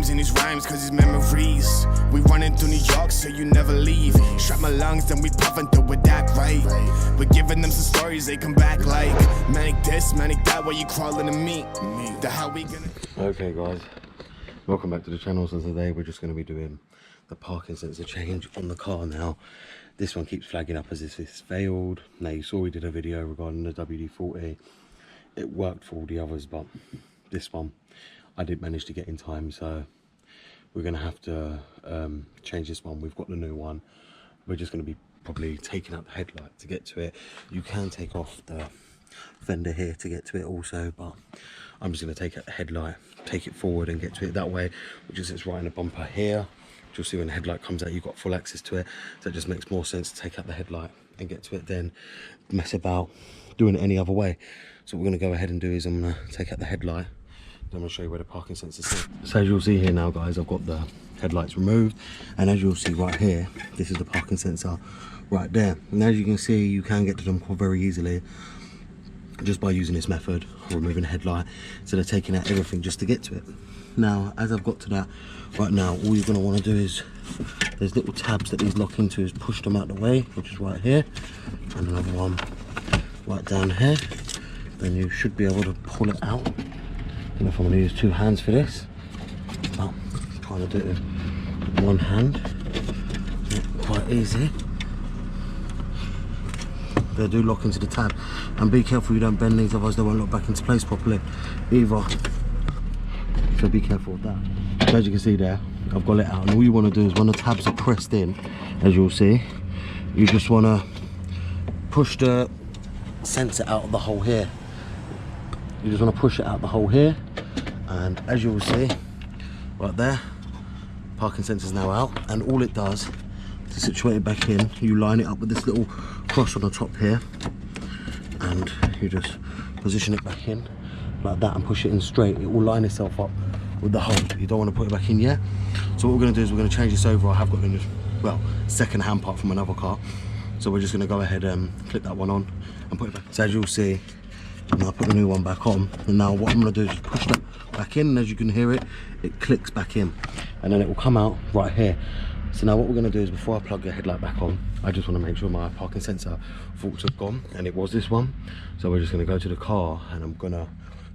times in his rhymes, cause his memories. We running through New York, so you never leave. Strap my lungs, then we puffin' through with that, right? We're giving them some stories, they come back like manic this, manic that, while you crawling to me. The how we gonna... Okay guys, welcome back to the channel. So today we're just going to be doing the parking sensor change on the car. Now this one keeps flagging up as if it's failed. Now you saw we did a video regarding the WD-40. It worked for all the others, but this one I did manage to get in time, so we're going to have to change this one. We've got the new one. We're just going to be probably taking out the headlight to get to it. You can take off the fender here to get to it also, but I'm just going to take out the headlight, take it forward and get to it that way, which is it's right in the bumper here. You'll see when the headlight comes out, you've got full access to it, so it just makes more sense to take out the headlight and get to it than mess about doing it any other way. So what we're going to go ahead and do is I'm going to take out the headlight, then I'm going to show you where the parking sensors sit. So as you'll see here now guys, I've got the headlights removed, and as you'll see right here, this is the parking sensor right there. And as you can see, you can get to them very easily just by using this method, removing the headlight. So they're taking out everything just to get to it. Now as I've got to that right now, all you're going to want to do is, there's little tabs that these lock into, is push them out the way, which is right here, and another one right down here. Then you should be able to pull it out. I don't know if I'm going to use two hands for this, but I'm trying to do it with one hand. Not quite easy. They do lock into the tab, and be careful you don't bend these, otherwise they won't lock back into place properly either. So be careful with that. So as you can see there, I've got it out, and all you want to do is when the tabs are pressed in, as you'll see, you just want to push the sensor out of the hole here. You just want to push it out the hole here, and as you'll see right there, parking sensor is now out, and all it does to situate it back in, you line it up with this little cross on the top here, and you just position it back in like that and push it in straight. It will line itself up with the hole. You don't want to put it back in yet. So what we're going to do is we're going to change this over. I have got a, well, second hand part from another car, so we're just going to go ahead and clip that one on and put it back. So as you'll see, now I put the new one back on, and now what I'm going to do is just push that back in, and as you can hear it, it clicks back in, and then it will come out right here. So now what we're going to do is, before I plug the headlight back on, I just want to make sure my parking sensor faults have gone, and it was this one. So we're just going to go to the car, and I'm going to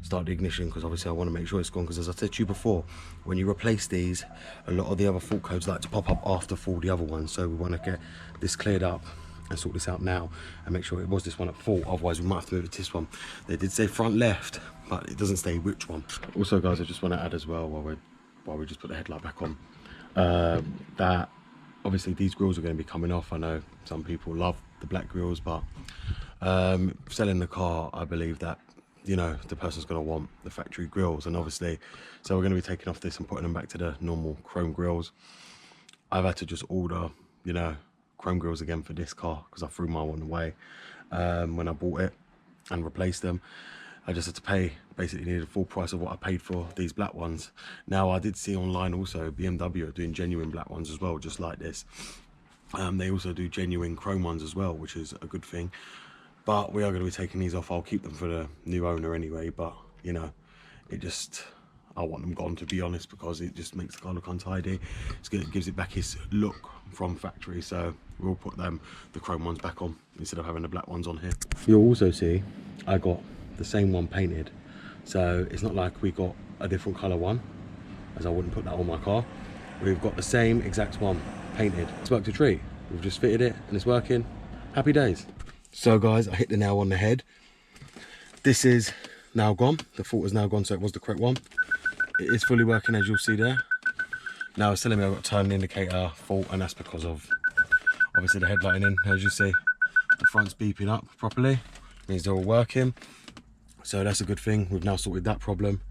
start the ignition, because obviously I want to make sure it's gone, because as I said to you before, when you replace these, a lot of the other fault codes like to pop up after for the other ones. So we want to get this cleared up and sort this out now and make sure it was this one at fault, otherwise we might have to move it to this one. They did say front left, but it doesn't say which one. Also guys, I just want to add as well, while we just put the headlight back on, that obviously these grills are going to be coming off. I know some people love the black grills, but selling the car, I believe that, you know, the person's going to want the factory grills, and obviously, so we're going to be taking off this and putting them back to the normal chrome grills. I've had to just order, you know, chrome grills again for this car, because I threw my one away when I bought it and replaced them. I just had to pay, basically needed the full price of what I paid for these black ones. Now I did see online also BMW are doing genuine black ones as well, just like this. They also do genuine chrome ones as well, which is a good thing. But we are going to be taking these off. I'll keep them for the new owner anyway, but you know, it just, I want them gone, to be honest, because it just makes the car look untidy. It's good, it gives it back its look from factory, so we'll put them, the chrome ones, back on instead of having the black ones on here. You'll also see I got the same one painted, so it's not like we got a different colour one, as I wouldn't put that on my car. We've got the same exact one painted. It's worked a treat. We've just fitted it and it's working. Happy days. So guys, I hit the nail on the head. This is now gone. The fault is now gone, so it was the correct one. It is fully working, as you'll see there. Now it's telling me I've got turn indicator fault, and that's because of obviously the headlighting in. As you see, the front's beeping up properly, means they're all working, so that's a good thing. We've now sorted that problem.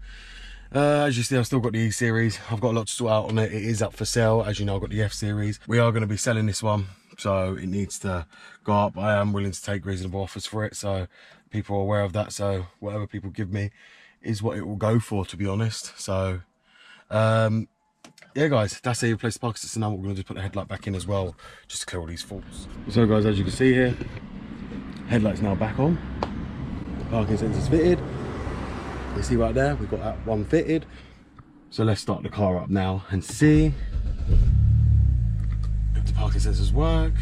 As you see, I've still got the E series. I've got a lot to sort out on it. It is up for sale. As you know, I've got the F series. We are going to be selling this one, so it needs to go up. I am willing to take reasonable offers for it, so people are aware of that. So whatever people give me is what it will go for, to be honest. So yeah guys, that's how you replace the parking sensor. Now what we're going to do is put the headlight back in as well, just to clear all these faults. So guys, as you can see here, headlight's now back on, parking sensor's fitted. You see right there, we've got that one fitted. So let's start the car up now and see if the parking sensors work.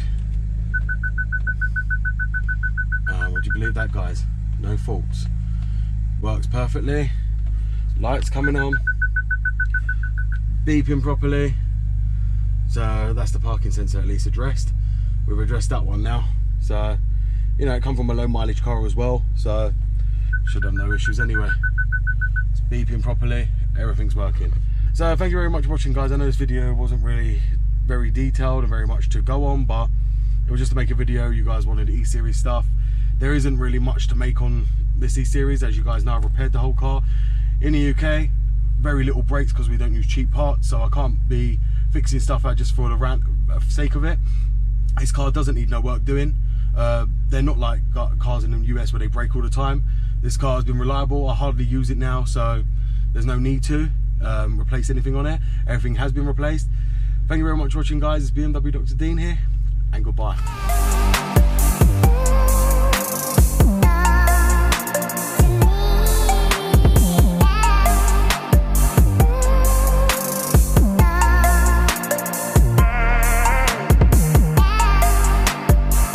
Would you believe that, guys? No faults. Works perfectly. Lights coming on. Beeping properly. So that's the parking sensor at least addressed. We've addressed that one now. So, you know, it come from a low mileage car as well. So should have no issues anyway. It's beeping properly. Everything's working. So thank you very much for watching, guys. I know this video wasn't really very detailed and very much to go on, but it was just to make a video. You guys wanted E-Series stuff. There isn't really much to make on this E-Series. As you guys know, I've repaired the whole car. In the UK, very little brakes because we don't use cheap parts, so I can't be fixing stuff out just for the sake of it. This car doesn't need no work doing. They're not like cars in the US where they break all the time. This car has been reliable. I hardly use it now, so there's no need to replace anything on it. Everything has been replaced. Thank you very much for watching, guys. It's BMW Dr. Dean here, and goodbye.